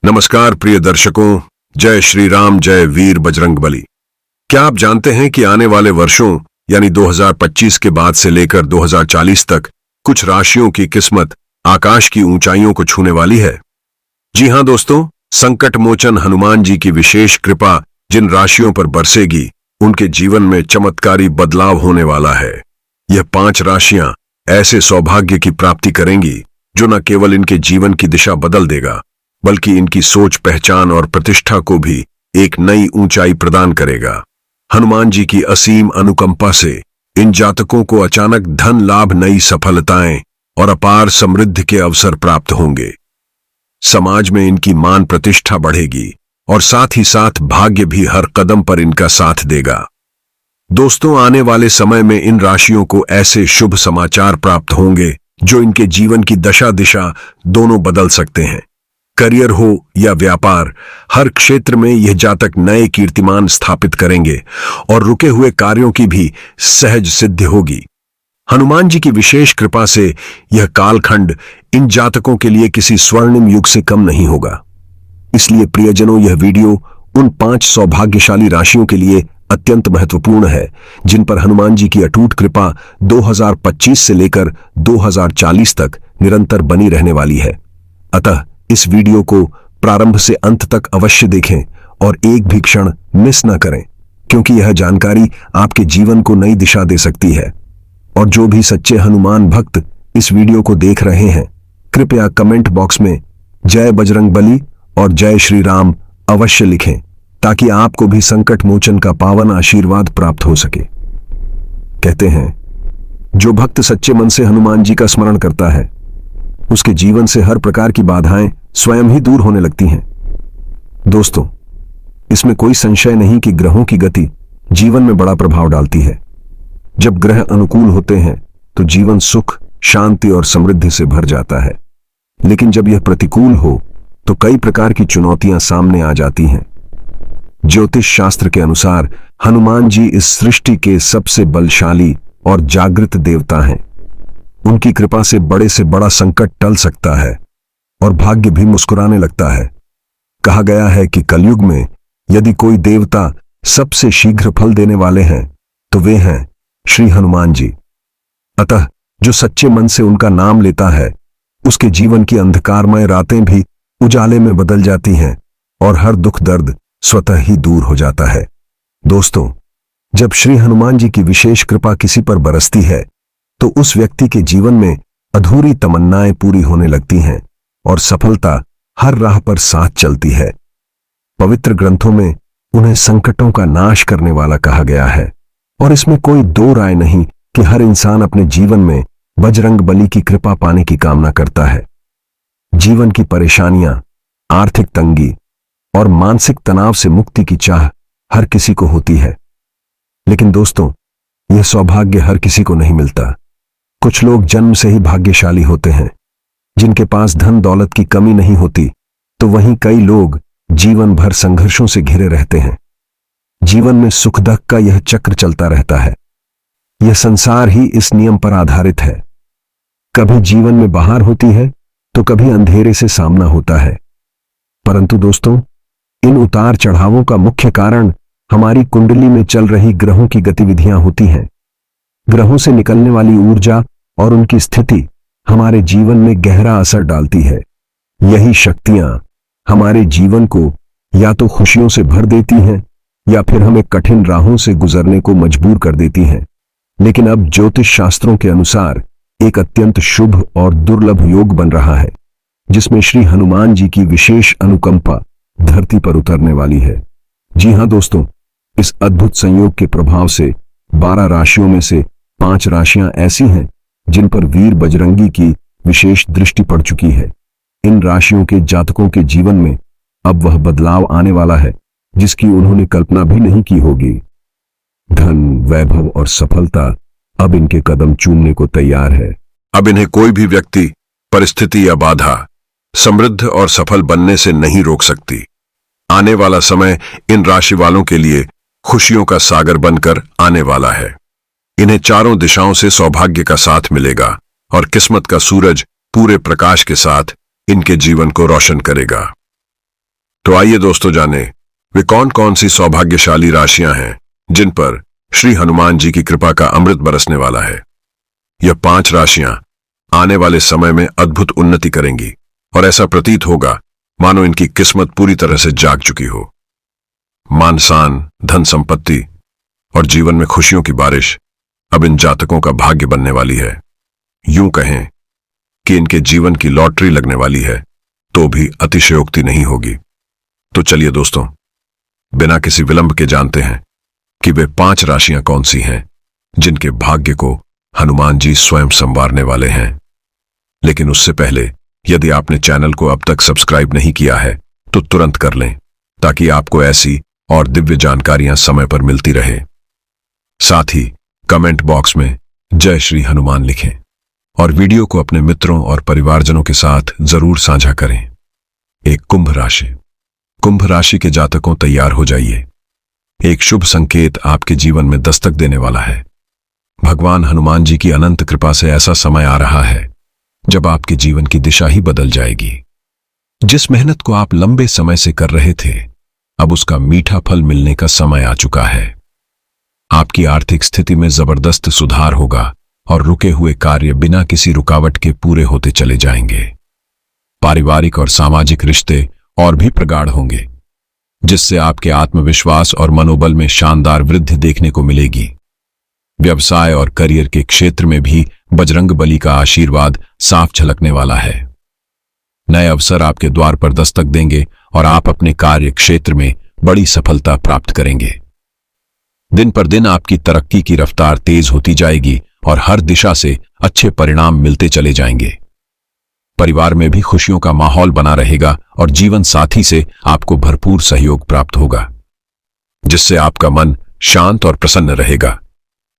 नमस्कार प्रिय दर्शकों, जय श्री राम, जय वीर बजरंगबली। क्या आप जानते हैं कि आने वाले वर्षों यानी 2025 के बाद से लेकर 2040 तक कुछ राशियों की किस्मत आकाश की ऊंचाइयों को छूने वाली है। जी हां दोस्तों, संकट मोचन हनुमान जी की विशेष कृपा जिन राशियों पर बरसेगी उनके जीवन में चमत्कारी बदलाव होने वाला है। यह 5 राशियां ऐसे सौभाग्य की प्राप्ति करेंगी जो न केवल इनके जीवन की दिशा बदल देगा बल्कि इनकी सोच, पहचान और प्रतिष्ठा को भी एक नई ऊंचाई प्रदान करेगा। हनुमान जी की असीम अनुकंपा से इन जातकों को अचानक धन लाभ, नई सफलताएं और अपार समृद्धि के अवसर प्राप्त होंगे। समाज में इनकी मान प्रतिष्ठा बढ़ेगी और साथ ही साथ भाग्य भी हर कदम पर इनका साथ देगा। दोस्तों, आने वाले समय में इन राशियों को ऐसे शुभ समाचार प्राप्त होंगे जो इनके जीवन की दशा दिशा दोनों बदल सकते हैं। करियर हो या व्यापार, हर क्षेत्र में यह जातक नए कीर्तिमान स्थापित करेंगे और रुके हुए कार्यों की भी सहज सिद्धि होगी। हनुमान जी की विशेष कृपा से यह कालखंड इन जातकों के लिए किसी स्वर्णिम युग से कम नहीं होगा। इसलिए प्रियजनों, यह वीडियो उन 5 सौभाग्यशाली राशियों के लिए अत्यंत महत्वपूर्ण है जिन पर हनुमान जी की अटूट कृपा 2025 से लेकर 2040 तक निरंतर बनी रहने वाली है। अतः इस वीडियो को प्रारंभ से अंत तक अवश्य देखें और एक भी क्षण मिस न करें, क्योंकि यह जानकारी आपके जीवन को नई दिशा दे सकती है। और जो भी सच्चे हनुमान भक्त इस वीडियो को देख रहे हैं, कृपया कमेंट बॉक्स में जय बजरंगबली और जय श्री राम अवश्य लिखें ताकि आपको भी संकट मोचन का पावन आशीर्वाद प्राप्त हो सके। कहते हैं, जो भक्त सच्चे मन से हनुमान जी का स्मरण करता है उसके जीवन से हर प्रकार की बाधाएं स्वयं ही दूर होने लगती हैं। दोस्तों, इसमें कोई संशय नहीं कि ग्रहों की गति जीवन में बड़ा प्रभाव डालती है। जब ग्रह अनुकूल होते हैं तो जीवन सुख, शांति और समृद्धि से भर जाता है, लेकिन जब यह प्रतिकूल हो तो कई प्रकार की चुनौतियां सामने आ जाती हैं। ज्योतिष शास्त्र के अनुसार हनुमान जी इस सृष्टि के सबसे बलशाली और जागृत देवता हैं। उनकी कृपा से बड़ा संकट टल सकता है और भाग्य भी मुस्कुराने लगता है। कहा गया है कि कलयुग में यदि कोई देवता सबसे शीघ्र फल देने वाले हैं तो वे हैं श्री हनुमान जी। अतः जो सच्चे मन से उनका नाम लेता है उसके जीवन की अंधकारमय रातें भी उजाले में बदल जाती हैं और हर दुख दर्द स्वतः ही दूर हो जाता है। दोस्तों, जब श्री हनुमान जी की विशेष कृपा किसी पर बरसती है तो उस व्यक्ति के जीवन में अधूरी तमन्नाएं पूरी होने लगती हैं और सफलता हर राह पर साथ चलती है। पवित्र ग्रंथों में उन्हें संकटों का नाश करने वाला कहा गया है और इसमें कोई दो राय नहीं कि हर इंसान अपने जीवन में बजरंगबली की कृपा पाने की कामना करता है। जीवन की परेशानियां, आर्थिक तंगी और मानसिक तनाव से मुक्ति की चाह हर किसी को होती है, लेकिन दोस्तों, यह सौभाग्य हर किसी को नहीं मिलता। कुछ लोग जन्म से ही भाग्यशाली होते हैं जिनके पास धन दौलत की कमी नहीं होती, तो वहीं कई लोग जीवन भर संघर्षों से घिरे रहते हैं। जीवन में सुख दुख का यह चक्र चलता रहता है। यह संसार ही इस नियम पर आधारित है। कभी जीवन में बहार होती है तो कभी अंधेरे से सामना होता है। परंतु दोस्तों, इन उतार चढ़ावों का मुख्य कारण हमारी कुंडली में चल रही ग्रहों की गतिविधियां होती हैं। ग्रहों से निकलने वाली ऊर्जा और उनकी स्थिति हमारे जीवन में गहरा असर डालती है। यही शक्तियां हमारे जीवन को या तो खुशियों से भर देती हैं या फिर हमें कठिन राहों से गुजरने को मजबूर कर देती हैं। लेकिन अब ज्योतिष शास्त्रों के अनुसार एक अत्यंत शुभ और दुर्लभ योग बन रहा है जिसमें श्री हनुमान जी की विशेष अनुकंपा धरती पर उतरने वाली है। जी हां दोस्तों, इस अद्भुत संयोग के प्रभाव से 12 राशियों में से 5 राशियां ऐसी हैं जिन पर वीर बजरंगी की विशेष दृष्टि पड़ चुकी है। इन राशियों के जातकों के जीवन में अब वह बदलाव आने वाला है जिसकी उन्होंने कल्पना भी नहीं की होगी। धन, वैभव और सफलता अब इनके कदम चूमने को तैयार है। अब इन्हें कोई भी व्यक्ति, परिस्थिति या बाधा समृद्ध और सफल बनने से नहीं रोक सकती। आने वाला समय इन राशि वालों के लिए खुशियों का सागर बनकर आने वाला है। इन्हें चारों दिशाओं से सौभाग्य का साथ मिलेगा और किस्मत का सूरज पूरे प्रकाश के साथ इनके जीवन को रोशन करेगा। तो आइए दोस्तों जाने वे कौन कौन सी सौभाग्यशाली राशियां हैं जिन पर श्री हनुमान जी की कृपा का अमृत बरसने वाला है। यह 5 राशियां आने वाले समय में अद्भुत उन्नति करेंगी और ऐसा प्रतीत होगा मानो इनकी किस्मत पूरी तरह से जाग चुकी हो। मान-शान, धन संपत्ति और जीवन में खुशियों की बारिश अब इन जातकों का भाग्य बनने वाली है। यूं कहें कि इनके जीवन की लॉटरी लगने वाली है तो भी अतिशयोक्ति नहीं होगी। तो चलिए दोस्तों, बिना किसी विलंब के जानते हैं कि वे 5 राशियां कौन सी हैं जिनके भाग्य को हनुमान जी स्वयं संवारने वाले हैं। लेकिन उससे पहले यदि आपने चैनल को अब तक सब्सक्राइब नहीं किया है तो तुरंत कर लें ताकि आपको ऐसी और दिव्य जानकारियां समय पर मिलती रहे। साथ ही कमेंट बॉक्स में जय श्री हनुमान लिखें और वीडियो को अपने मित्रों और परिवारजनों के साथ जरूर साझा करें। एक कुंभ राशि। कुंभ राशि के जातकों तैयार हो जाइए। एक शुभ संकेत आपके जीवन में दस्तक देने वाला है। भगवान हनुमान जी की अनंत कृपा से ऐसा समय आ रहा है जब आपके जीवन की दिशा ही बदल जाएगी। जिस मेहनत को आप लंबे समय से कर रहे थे, अब उसका मीठा फल मिलने का समय आ चुका है। आपकी आर्थिक स्थिति में जबरदस्त सुधार होगा और रुके हुए कार्य बिना किसी रुकावट के पूरे होते चले जाएंगे। पारिवारिक और सामाजिक रिश्ते और भी प्रगाढ़ होंगे, जिससे आपके आत्मविश्वास और मनोबल में शानदार वृद्धि देखने को मिलेगी। व्यवसाय और करियर के क्षेत्र में भी बजरंगबली का आशीर्वाद साफ झलकने वाला है। नए अवसर आपके द्वार पर दस्तक देंगे और आप अपने कार्य क्षेत्र में बड़ी सफलता प्राप्त करेंगे। दिन पर दिन आपकी तरक्की की रफ्तार तेज होती जाएगी और हर दिशा से अच्छे परिणाम मिलते चले जाएंगे। परिवार में भी खुशियों का माहौल बना रहेगा और जीवन साथी से आपको भरपूर सहयोग प्राप्त होगा, जिससे आपका मन शांत और प्रसन्न रहेगा।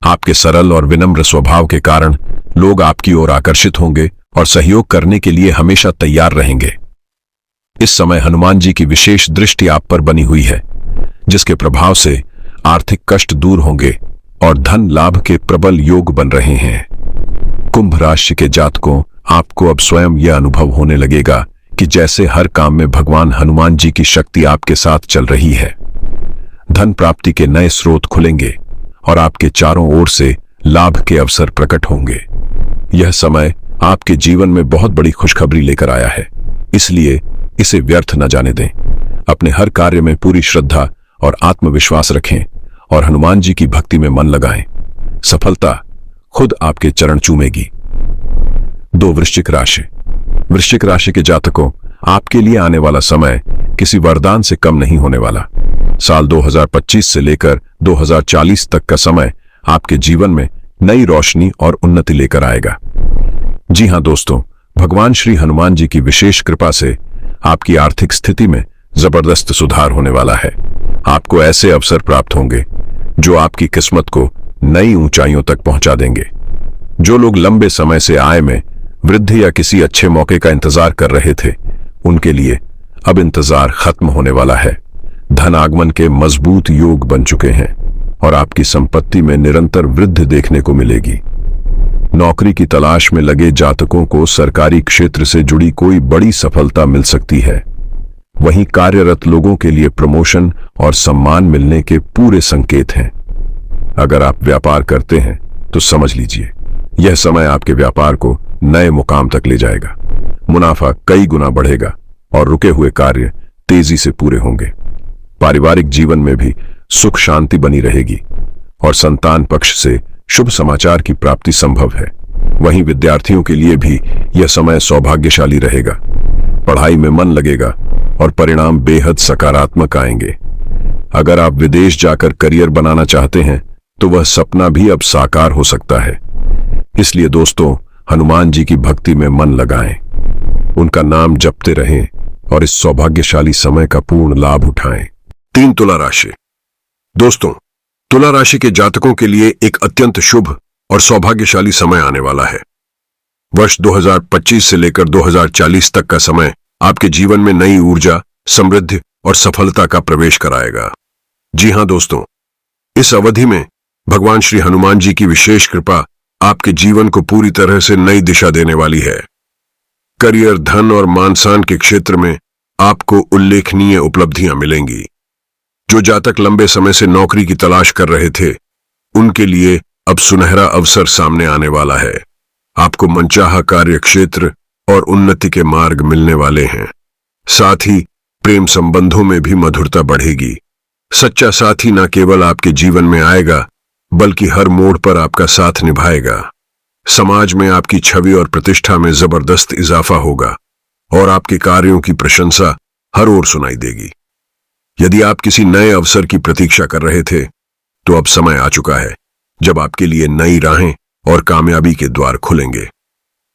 आपके सरल और विनम्र स्वभाव के कारण लोग आपकी ओर आकर्षित होंगे और सहयोग करने के लिए हमेशा तैयार रहेंगे। इस समय हनुमान जी की विशेष दृष्टि आप पर बनी हुई है, जिसके प्रभाव से आर्थिक कष्ट दूर होंगे और धन लाभ के प्रबल योग बन रहे हैं। कुंभ राशि के जातकों, आपको अब स्वयं यह अनुभव होने लगेगा कि जैसे हर काम में भगवान हनुमान जी की शक्ति आपके साथ चल रही है। धन प्राप्ति के नए स्रोत खुलेंगे और आपके चारों ओर से लाभ के अवसर प्रकट होंगे। यह समय आपके जीवन में बहुत बड़ी खुशखबरी लेकर आया है, इसलिए इसे व्यर्थ न जाने दें। अपने हर कार्य में पूरी श्रद्धा और आत्मविश्वास रखें और हनुमान जी की भक्ति में मन लगाएं। सफलता खुद आपके चरण चूमेगी। 2. वृश्चिक राशि। वृश्चिक राशि के जातकों, आपके लिए आने वाला समय किसी वरदान से कम नहीं होने वाला। साल 2025 से लेकर 2040 तक का समय आपके जीवन में नई रोशनी और उन्नति लेकर आएगा। जी हां दोस्तों, भगवान श्री हनुमान जी की विशेष कृपा से आपकी आर्थिक स्थिति में जबरदस्त सुधार होने वाला है। आपको ऐसे अवसर प्राप्त होंगे जो आपकी किस्मत को नई ऊंचाइयों तक पहुंचा देंगे। जो लोग लंबे समय से आय में वृद्धि या किसी अच्छे मौके का इंतजार कर रहे थे, उनके लिए अब इंतजार खत्म होने वाला है। धन आगमन के मजबूत योग बन चुके हैं और आपकी संपत्ति में निरंतर वृद्धि देखने को मिलेगी। नौकरी की तलाश में लगे जातकों को सरकारी क्षेत्र से जुड़ी कोई बड़ी सफलता मिल सकती है। वहीं कार्यरत लोगों के लिए प्रमोशन और सम्मान मिलने के पूरे संकेत हैं। अगर आप व्यापार करते हैं तो समझ लीजिए, यह समय आपके व्यापार को नए मुकाम तक ले जाएगा। मुनाफा कई गुना बढ़ेगा और रुके हुए कार्य तेजी से पूरे होंगे। पारिवारिक जीवन में भी सुख शांति बनी रहेगी और संतान पक्ष से शुभ समाचार की प्राप्ति संभव है। वहीं विद्यार्थियों के लिए भी यह समय सौभाग्यशाली रहेगा। पढ़ाई में मन लगेगा और परिणाम बेहद सकारात्मक आएंगे। अगर आप विदेश जाकर करियर बनाना चाहते हैं तो वह सपना भी अब साकार हो सकता है। इसलिए दोस्तों, हनुमान जी की भक्ति में मन लगाएं, उनका नाम जपते रहें और इस सौभाग्यशाली समय का पूर्ण लाभ उठाएं। 3. तुला राशि। दोस्तों, तुला राशि के जातकों के लिए एक अत्यंत शुभ और सौभाग्यशाली समय आने वाला है। वर्ष 2025 से लेकर 2040 तक का समय आपके जीवन में नई ऊर्जा, समृद्धि और सफलता का प्रवेश कराएगा। जी हां दोस्तों, इस अवधि में भगवान श्री हनुमान जी की विशेष कृपा आपके जीवन को पूरी तरह से नई दिशा देने वाली है। करियर, धन और मान-शान के क्षेत्र में आपको उल्लेखनीय उपलब्धियां मिलेंगी। जो जातक लंबे समय से नौकरी की तलाश कर रहे थे, उनके लिए अब सुनहरा अवसर सामने आने वाला है। आपको मनचाहा कार्य क्षेत्र और उन्नति के मार्ग मिलने वाले हैं। साथ ही प्रेम संबंधों में भी मधुरता बढ़ेगी। सच्चा साथी न केवल आपके जीवन में आएगा, बल्कि हर मोड़ पर आपका साथ निभाएगा। समाज में आपकी छवि और प्रतिष्ठा में जबरदस्त इजाफा होगा और आपके कार्यों की प्रशंसा हर ओर सुनाई देगी। यदि आप किसी नए अवसर की प्रतीक्षा कर रहे थे, तो अब समय आ चुका है जब आपके लिए नई राहें और कामयाबी के द्वार खुलेंगे।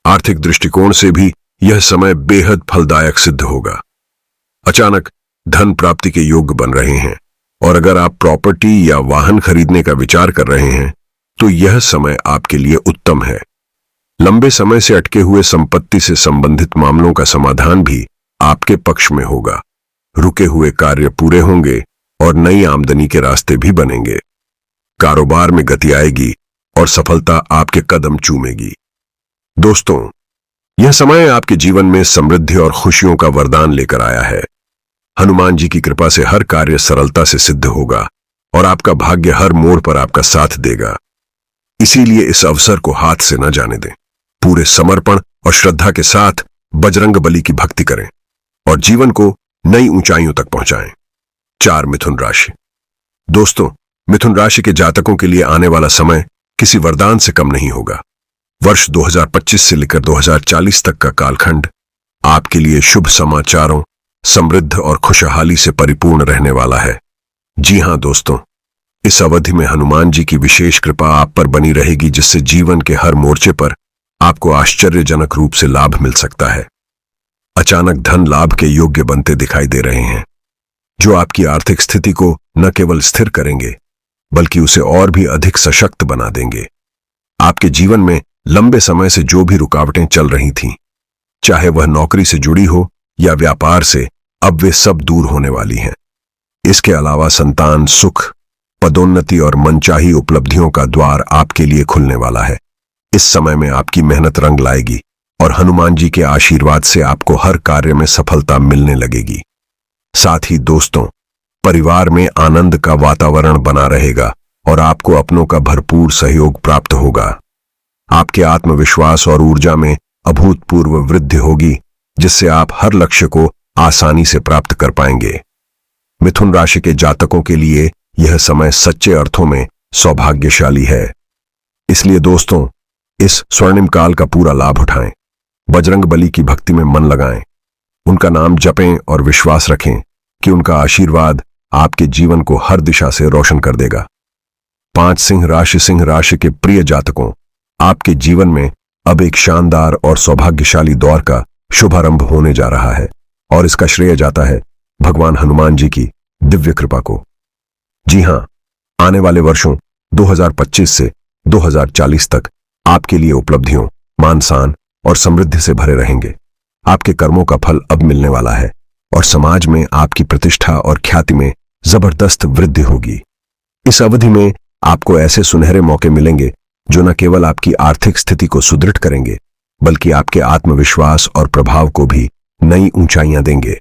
आर्थिक दृष्टिकोण से भी यह समय बेहद फलदायक सिद्ध होगा। अचानक धन प्राप्ति के योग्य बन रहे हैं और अगर आप प्रॉपर्टी या वाहन खरीदने का विचार कर रहे हैं, तो यह समय आपके लिए उत्तम है। लंबे समय से अटके हुए संपत्ति से संबंधित मामलों का समाधान भी आपके पक्ष में होगा। रुके हुए कार्य पूरे होंगे और नई आमदनी के रास्ते भी बनेंगे। कारोबार में गति आएगी और सफलता आपके कदम चूमेगी। दोस्तों, यह समय आपके जीवन में समृद्धि और खुशियों का वरदान लेकर आया है। हनुमान जी की कृपा से हर कार्य सरलता से सिद्ध होगा और आपका भाग्य हर मोड़ पर आपका साथ देगा। इसीलिए इस अवसर को हाथ से न जाने दें। पूरे समर्पण और श्रद्धा के साथ बजरंग बली की भक्ति करें और जीवन को नई ऊंचाइयों तक पहुंचाएं। 4 मिथुन राशि। दोस्तों, मिथुन राशि के जातकों के लिए आने वाला समय किसी वरदान से कम नहीं होगा। वर्ष 2025 से लेकर 2040 तक का कालखंड आपके लिए शुभ समाचारों, समृद्ध और खुशहाली से परिपूर्ण रहने वाला है। जी हां दोस्तों, इस अवधि में हनुमान जी की विशेष कृपा आप पर बनी रहेगी, जिससे जीवन के हर मोर्चे पर आपको आश्चर्यजनक रूप से लाभ मिल सकता है। अचानक धन लाभ के योग्य बनते दिखाई दे रहे हैं, जो आपकी आर्थिक स्थिति को न केवल स्थिर करेंगे, बल्कि उसे और भी अधिक सशक्त बना देंगे। आपके जीवन में लंबे समय से जो भी रुकावटें चल रही थीं, चाहे वह नौकरी से जुड़ी हो या व्यापार से, अब वे सब दूर होने वाली हैं। इसके अलावा संतान सुख, पदोन्नति और मनचाही उपलब्धियों का द्वार आपके लिए खुलने वाला है। इस समय में आपकी मेहनत रंग लाएगी और हनुमान जी के आशीर्वाद से आपको हर कार्य में सफलता मिलने लगेगी। साथ ही दोस्तों, परिवार में आनंद का वातावरण बना रहेगा और आपको अपनों का भरपूर सहयोग प्राप्त होगा। आपके आत्मविश्वास और ऊर्जा में अभूतपूर्व वृद्धि होगी, जिससे आप हर लक्ष्य को आसानी से प्राप्त कर पाएंगे। मिथुन राशि के जातकों के लिए यह समय सच्चे अर्थों में सौभाग्यशाली है। इसलिए दोस्तों, इस स्वर्णिम काल का पूरा लाभ उठाएं। बजरंग बली की भक्ति में मन लगाएं, उनका नाम जपें और विश्वास रखें कि उनका आशीर्वाद आपके जीवन को हर दिशा से रोशन कर देगा। 5 सिंह राशि के प्रिय जातकों, आपके जीवन में अब एक शानदार और सौभाग्यशाली दौर का शुभारंभ होने जा रहा है और इसका श्रेय जाता है भगवान हनुमान जी की दिव्य कृपा को। जी हां, आने वाले वर्षों 2025 से 2040 तक आपके लिए उपलब्धियों, मान सम्मान और समृद्धि से भरे रहेंगे। आपके कर्मों का फल अब मिलने वाला है और समाज में आपकी प्रतिष्ठा और ख्याति में जबरदस्त वृद्धि होगी। इस अवधि में आपको ऐसे सुनहरे मौके मिलेंगे जो न केवल आपकी आर्थिक स्थिति को सुदृढ़ करेंगे, बल्कि आपके आत्मविश्वास और प्रभाव को भी नई ऊंचाइयां देंगे।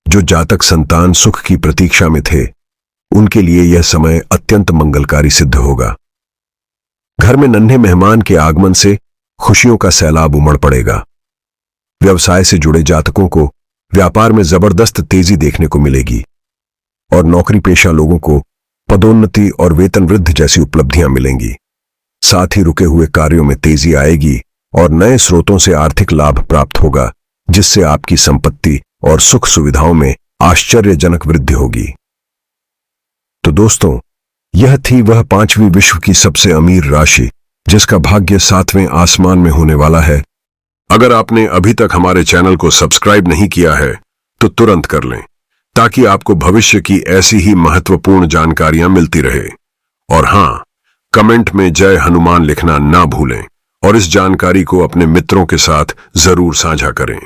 जो जातक संतान सुख की प्रतीक्षा में थे, उनके लिए यह समय अत्यंत मंगलकारी सिद्ध होगा। घर में नन्हे मेहमान के आगमन से खुशियों का सैलाब उमड़ पड़ेगा। व्यवसाय से जुड़े जातकों को व्यापार में जबरदस्त तेजी देखने को मिलेगी और नौकरी पेशा लोगों को पदोन्नति और वेतन वृद्धि जैसी उपलब्धियां मिलेंगी। साथ ही रुके हुए कार्यों में तेजी आएगी और नए स्रोतों से आर्थिक लाभ प्राप्त होगा, जिससे आपकी संपत्ति और सुख सुविधाओं में आश्चर्यजनक वृद्धि होगी। तो दोस्तों, यह थी वह 5वीं विश्व की सबसे अमीर राशि, जिसका भाग्य 7वें आसमान में होने वाला है। अगर आपने अभी तक हमारे चैनल को सब्सक्राइब नहीं किया है, तो तुरंत कर लें, ताकि आपको भविष्य की ऐसी ही महत्वपूर्ण जानकारियां मिलती रहे। और हां, कमेंट में जय हनुमान लिखना ना भूलें और इस जानकारी को अपने मित्रों के साथ जरूर साझा करें।